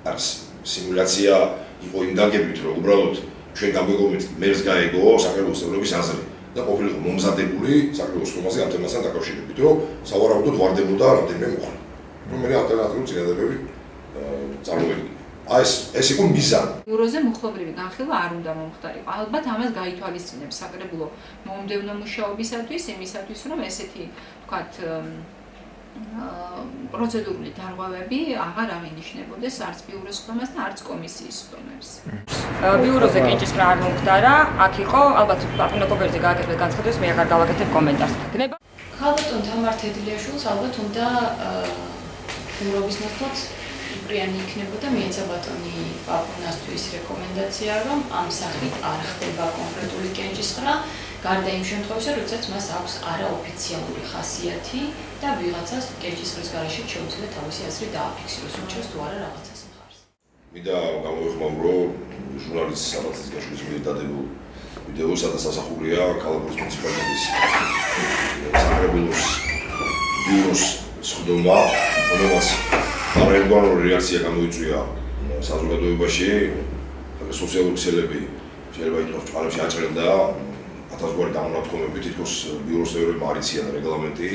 არის სიმულაცია იყო იმ დაგებით, რომ უბრალოდ ჩვენ გამგვიგონეთ მერს გაეგო საკრებულოს წევრების აზრი და ყოფილიყო მომზადებული საკრებულოს ხომაზე ამ თემასთან დაკავშირებით, რომ სავარაუდოდ ვარდებოდა რამდენიმე მუხლი. რომელი ალტერნატიული წინადადებები წარმოედგინა. ეს იყო მიზანი. ბიუროზე მუხლობრივი განხილვა არ უნდა მომხდარიყო. ალბათ ამას გაითვალისწინებს საკრებულო მომდევნო მუშაობისათვის, იმისათვის, რომ ესეთი, ვთქვათ, პროცედურული დარღვევები აღარ აღინიშნებოდეს არც ბიუროს ხდომას და არც კომისიის ხდომებს. ბიუროზე კენჭისყრა არ მომხდარა, აქ იყო, ალბათ პაპინოკობერძე გააკეთებდა განცხადებას, მე აღარ გავაკეთებ კომენტარს. ქალბატონ თამარ თედლიაშვილს ალბათ უნდა ბიურობის ნაცვლად პრიანი იქნებოდა მიეცა ბატონი პაპუნასთვის რეკომენდაცია, რომ ამ სახით არ ხდება კონკრეტული კენჭისყრა, გარდა იმ შემთხვევაში, როდესაც მას აქვს არაოფიციალური ხასიათი და ვიღაცას კენჭისყრის გარეშე შეუძლია თავისი აზრი დააფიქსიროს, უჩვენოს თუ არა რაღაცას მხარს. მინდა გამოვიხმაურო ჟურნალისტ საბათის გაშვილის მიერ დადებულ ვიდეო, სადაც ასახულია ქალაქის მუნიციპალიტეტის საკრებულოს ბიუროს სხდომა, რომელსაც არაერთგვაროვანი რეაქცია გამოიწვია საზოგადოებაში, სოციალური ქსელები შეიძლება ითქვას წყალებში აჭრელდა, ათასგვარი გამონათქვამები, თითქოს ბიუროს წევრებმა არ იციან რეგლამენტი,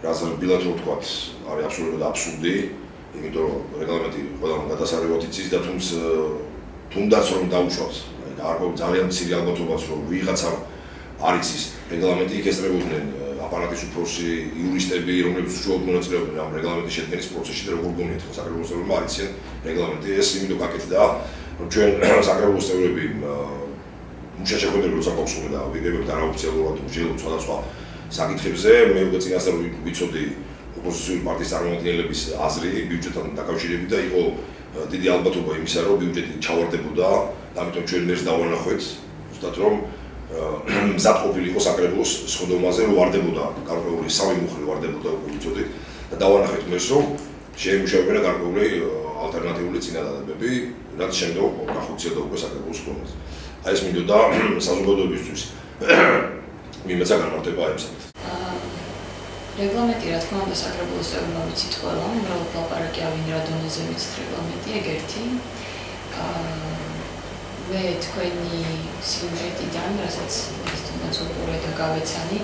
რაც რბილად რო ვთქვათ, არის აბსოლუტურად აბსურდი, იმიტომ რომ რეგლამენტი ყველამ გადასარევად იცის და თუნდაც რომ დაუშვათ, ძალიან მცირე ალბათობაც რომ ვიღაცამ არ იცის რეგლამენტი, იქ ესწრებოდნენ აპარატის უფროსი, იურისტები, რომლებიც უშუალოდ მონაწილეობდნენ ამ რეგლამენტის შედგენის პროცესში და როგორ გონიათ ხო საკრებულოს წევრებმა არ იციან რეგლამენტი, ეს იმიტომ გაკეთდა, რომ ჩვენ საკრებულოს წევრები მუშაჩეხვედრები როცა გვაქვს და ვიგებებთ არაოფიციალურად უჯრედულ სხვადასხვა საკითხებზე, მე უკვე წინასწარ ვიცოდი ოპოზიციური პარტიის წარმომადგენლების აზრი ბიუჯეტთან დაკავშირებით და იყო დიდი ალბათობა იმისა, რომ ბიუჯეტი ჩავარდებოდა, ამიტომ ჩვენ მერს დავანახვეთ, ზუსტად რომ მზად ყოფილიყო საკრებულოს სხდომაზე, რომ ვარდებოდა გარკვეული სამი მუხლი ვარდებოდა უკვე ვიცოდით და დავანახეთ მერს, რომ შეიმუშავებინა გარკვეული ალტერნატიული წინადადებები, რაც შემდგომ გახორციელდა უკვე საკრებულოს სხდომაზე. აი ეს მინდოდა საზოგადოებისთვის მიმეცა განმარტება აი ამ საკითხს. რეგლამენტი რა თქმა უნდა საკრებულოს წევრებმა ვიცით ყველა, უბრალოდ ლაპარაკი ავინ რა დონეზე ვიცით რეგლამენტი, ეგ ერთი. მე თქვენი სიუჟეტიდან, რასაც თუნდაც უყურე და გავეცანი,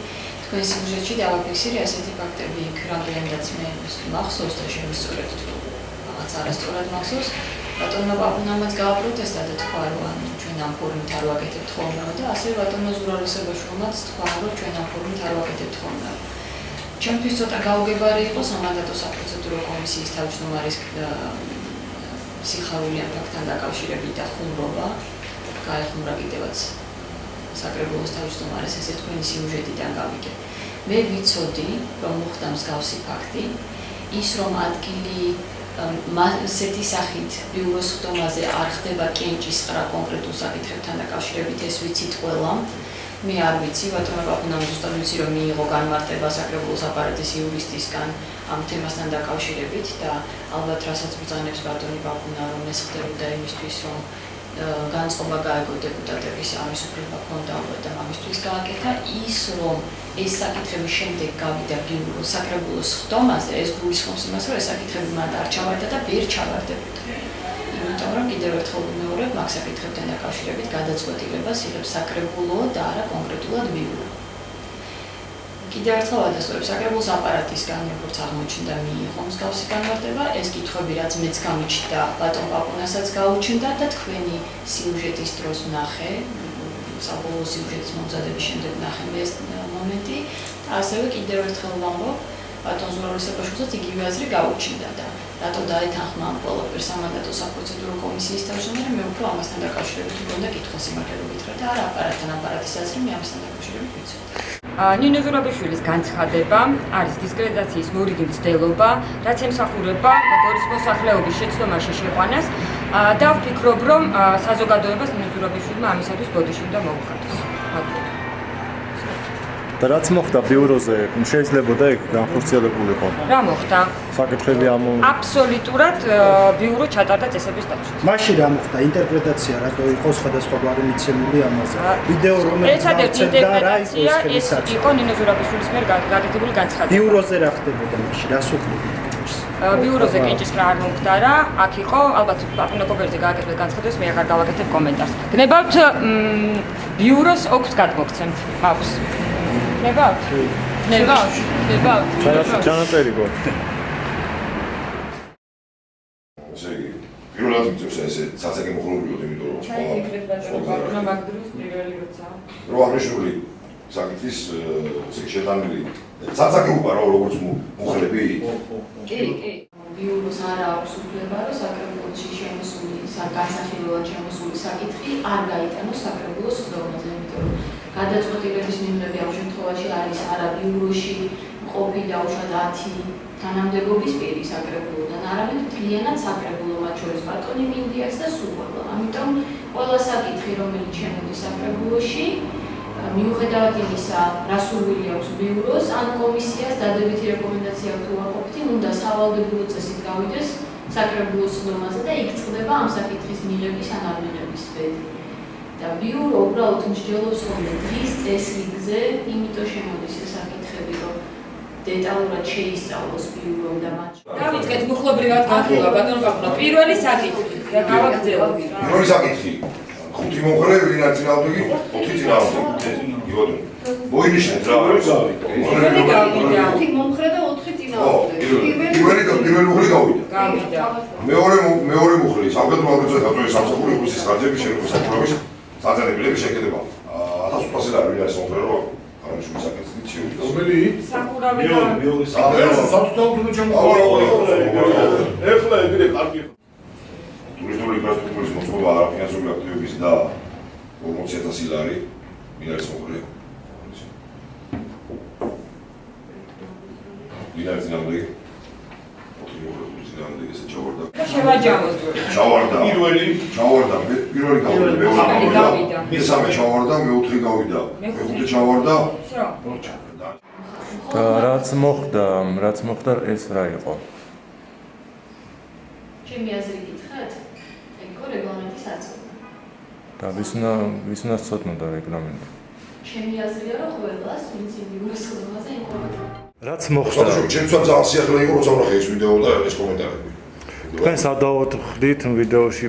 თქვენი სიუჟეტში დავაფიქსირე ასეთი ფაქტები, იქ რამდენადაც მე მახსოვს და შემისწორეთ თუ რაღაც არასწორად მახსოვს. ბატონმა პაპუნამაც გააპროტესტა და თქვა, რომ ჩვენ ამ ფორმით არ ვაკეთებთ ხოლმე და ასევე ბატონმა ზურალისებაშვილმაც თქვა, რომ ჩვენ ამ ფორმით არ ვაკეთებთ ხოლმე. ჩემთვის ცოტა გაუგებარი იყო სამანდატო საპროცედურო კომისიის თავმჯდომარის სიხარული ამ ფაქტთან დაკავშირებით და ხუმრობა. გაეხმურა კიდევაც საკრებულოს თავმჯდომარეს ესე თქვენი სიუჟეტიდან გავიგე. მე ვიცოდი, რომ მოხდა მსგავსი ფაქტი, ის რომ ადგილი ასეთი სახით ბიუროს ხდომაზე არ ხდება კენჭისყრა კონკრეტულ საკითხებთან დაკავშირებით, ეს ვიცით ყველამ. მე არ ვიცი, ბატონმა პაპუნამ ზუსტად ვიცი, რომ მიიღო განმარტება საკრებულოს აპარატის იურისტისგან ამ თემასთან დაკავშირებით და ალბათ რასაც ბრძანებს ბატონი პაპუნა, რომ ეს ხდებოდა იმისთვის, რომ განწყობა გაეგო დეპუტატების ამის უფლება ჰქონდა და ამისთვის გააკეთა ის, რომ ეს საკითხები შემდეგ გავიდა ბიუროს საკრებულოს ხდომაზე, ეს გულისხმობს იმას, რომ ეს საკითხები მათ არ ჩავარდა და ვერ ჩავარდებოდა. იმიტომ რომ კიდევ ერთხელ ვიმეორებ, მაგ საკითხებთან დაკავშირებით გადაწყვეტილებას იღებს საკრებულო და არა კონკრეტულად ბიურო. კიდევ ერთხელ ვადასტურებ, საკრებულოს აპარატისგან, როგორც აღმოჩნდა, მიიღო მსგავსი განმარტება, ეს კითხვები, რაც მეც გამიჩნდა, ბატონ პაპუნასაც გაუჩნდა და თქვენი სიუჟეტის დროს ვნახე, საბოლოო სიუჟეტის მომზადების შემდეგ ვნახე მე ეს მომენტი, ასევე კიდევ ერთხელ ვამბობ, ბატონ ზურალისებაშვილსაც იგივე აზრი გაუჩნდა და რატო დაეთანხმა ამ ყველაფერს სამანდატო საპროცედურო კომისიის თავმჯდომარე, მე უფრო ამასთან დაკავშირებით მგონდა კითხვა სიმართლე რომ გითხრა და არა აპარატთან აპარატის აზრი მე ამასთან დაკავშირებით ვიცოდი. ნინო ზურაბიშვილის განცხადება არის დისკრედიტაციის მორიგი მცდელობა, რაც ემსახურება გორის მოსახლეობის შეცდომაში შეყვანას და ვფიქრობ, რომ საზოგადოებას ნინო ზურაბიშვილმა ამისათვის ბოდიში უნდა მოუხატოს. და რაც მოხდა ბიუროზე, შეიძლებოდა ეგ განხორციელებულიყო. რა მოხდა? საკითხები აბსოლუტურად ბიურო ჩატარდა წესების დაცვით. მაშინ რა მოხდა? ინტერპრეტაცია რატო იყო სხვადასხვაგვარი მიცემული ამაზე? ვიდეო რომელიც ინტერპრეტაცია ეს იყო ნინო ზურაბიშვილის მიერ გაკეთებული განცხადება. ბიუროზე რა ხდებოდა მაშინ? რას უყურებთ? ბიუროზე კენჭისყრა არ მომხდარა, აქ იყო, ალბათ ბატონო კობერძე გააკეთეთ განცხადებას, მე აღარ გავაკეთებ კომენტარს. გნებავთ ბიუროს ოქს გადმოგცემთ. აქვს. გნებავთ? გნებავთ? ჩანაწერი გვაქვს. ესე იგი, პირველად მიწევს ესე სასაკე მოხლობილოთ, იმიტომ რომ ბატონო მაგდროს პირველი როცა. რო აღნიშნული საკითხის შეტანილი სასაკე უყარა როგორც მოხლები. კი. ბიუროს არ აქვს უფლება, რომ საკრებულოში შემოსული, განსახილველად შემოსული საკითხი არ გაიტანოს საკრებულოს ხდომაზე, იმიტომ რომ გადაწყვეტილების მიღები ამ შემთხვევაში არის არა ბიუროში მყოფი და უშუალოდ 10 თანამდებობის პირი საკრებულოდან, არამედ მთლიანად საკრებულო, მათ შორის ბატონი მინდიას და სულ ყველა. ამიტომ ყველა საკითხი, რომელიც შემოდის საკრებულოში, მიუხედავად იმისა, რა სურვილი აქვს ბიუროს, ან კომისიას დადებითი რეკომენდაცია თუ უარყოფითი, უნდა სავალდებულო წესით გავიდეს საკრებულოს ხდომაზე და იქ წყდება ამ საკითხის მიღების ან არ მიღების ბედი. და ბიურო უბრალოდ მსჯელობს, რომ დღის წესრიგზე, იმიტომ შემოდის ეს საკითხები, რომ დეტალურად შეისწავლოს ბიურომ და მათ. დავიწყეთ მუხლობრივად განხილვა, ბატონო ბაბულა. პირველი საკითხი და გავაგრძელოთ. პირველი საკითხი. 5 მომხრე ვინა წინააღმდეგი, 4 წინააღმდეგი. იგივე. მოინიშნეთ რა არის. პირველი გავიდა. 5 მომხრე და 4 წინააღმდეგი. პირველი მომხრე გავიდა. გავიდა. მეორე მომხრე სამხედრო აგრესია გაწვევის სამსახური ოფისის ხარჯების შენობის საკუთრების საწარმოებლების შეკეთება. 1500 ლარი ვინა ეს მომხრე რო აღნიშნული საკითხი შეიძლება. რომელი? სახურავი და ეხლა ეგრე კარგი. ტურისტული ინფრასტრუქტურის მოწყობა არაფინანსური აქტივების და 40000 ლარი ვინ არის მომხრე. ვინ არის წინააღმდეგი? შევაჯამოთ. ჩავარდა. პირველი გავიდა, მეორე გავიდა. მესამე ჩავარდა, მეოთხე გავიდა. მეხუთე ჩავარდა. და რაც მოხდა ეს რა იყო? ჩემი აზრი გითხრათ, ეგ იყო რეგლამენტის აწოდება. და ვის უნდა სწოდნოდა რეგლამენტი? ჩემი აზრია, რომ ყველას ვინც ბიუროს ხდომაზე ინფორმაცია. რაც მოხდა? ჩემსაც ძალიან სიახლე იყო, როცა ვნახე ეს ვიდეო და ეს კომენტარები. თქვენ სადავოდ ხდით ვიდეოში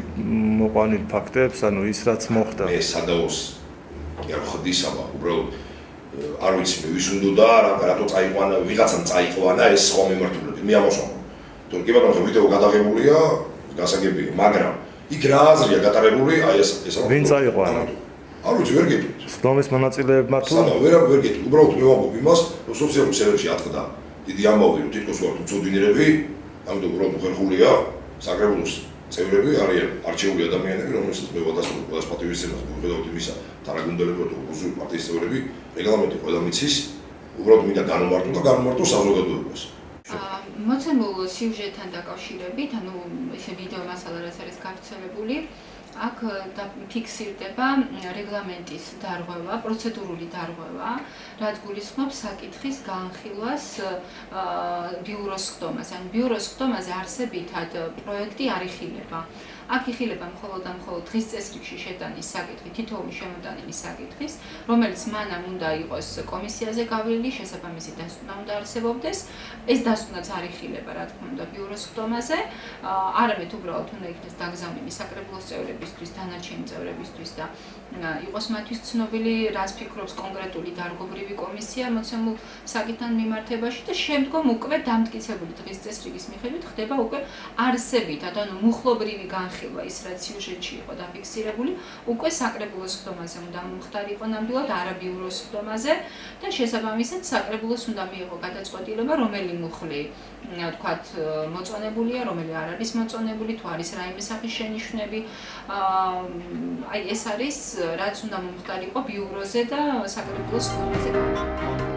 მოყვანილ ფაქტებს, ანუ ის რაც მოხდა. მე სადავოს კი არ ხდისამა, უბრალოდ არ ვიცი მე ვის უნდა რატო წაიყვანა, ვიღაცამ წაიყვანა ეს სხვა მიმართულებით. მე ამასვამ. თორე კი ბატონო, ვიდეო გადაღებულია, გასაგებია, მაგრამ იქ რა აზრია გატარებული, აი ეს ვინ წაიყვანა? არ ვიცი, ვერ გეტყვით. სხდომის მონაწილეებმა თუ ვერ გეტყვით, უბრალოდ მე ვამბობ იმას, რომ სოციალურ ქსელებში ატყდა დიდი ამბავი, რომ თითქოს ვართ უცოდინირები, ამიტომ უბრალოდ უხერხულია საკრებულოს წევრები არიან არჩეული ადამიანები, რომელსაც მე ვადასტურებ ყველას პატივისცემას, მიუხედავად იმისა, თანაგუნდელები თუ ოპოზიციური პარტიის წევრები, რეგლამენტი ყველა მიცის, უბრალოდ მინდა განმარტო საზოგადოებას. მოცემულ სიუჟეტთან დაკავშირებით, ანუ ესე ვიდეო მასალა რაც არის გავრცელებული, აქ ფიქსირდება რეგლამენტის დარღვევა, პროცედურული დარღვევა, რაც გულისხმობს საკითხის განხილვას ბიუროს ხდომაზე. ან ბიუროს ხდომაზე არსებითად პროექტი არ იხილება. აქ იხილება მხოლოდ და მხოლოდ დღის წესრიგში შეტანის საკითხი, თითოეული შემოტანილი საკითხის, რომელიც მანამ უნდა იყოს კომისიაზე გავლილი, შესაბამისი დასკვნა უნდა არსებობდეს. ეს დასკვნაც არ იხილება, რა თქმა უნდა, ბიუროს ხდომაზე, არამედ უბრალოდ უნდა იქნეს დაგზავნილი საკრებულოს წევრებისთვის, დანარჩენი წევრებისთვის და იყოს მათთვის ცნობილი, რაც ფიქრობს კონკრეტული დარგობრივი კომისია მოცემულ საკითხთან მიმართებაში და შემდგომ უკვე დამტკიცებული დღის წესრიგის მიხედვით ხდება უკვე არსებითად, ანუ მუხლობრივი განხილვა ის რაც სიუჟეტში იყო დაფიქსირებული, უკვე საკრებულოს ხდომაზე უნდა მომხდარიყო ნამდვილად, არა ბიუროს ხდომაზე და შესაბამისად საკრებულოს უნდა მიიღო გადაწყვეტილება, რომელი მუხლი ვთქვათ მოწონებულია, რომელი არ არის მოწონებული, თუ არის რაიმე სახის შენიშვნები. აი ეს არის რაც უნდა მომხდარიყო ბიუროზე და საკრებულოს ხდომაზე.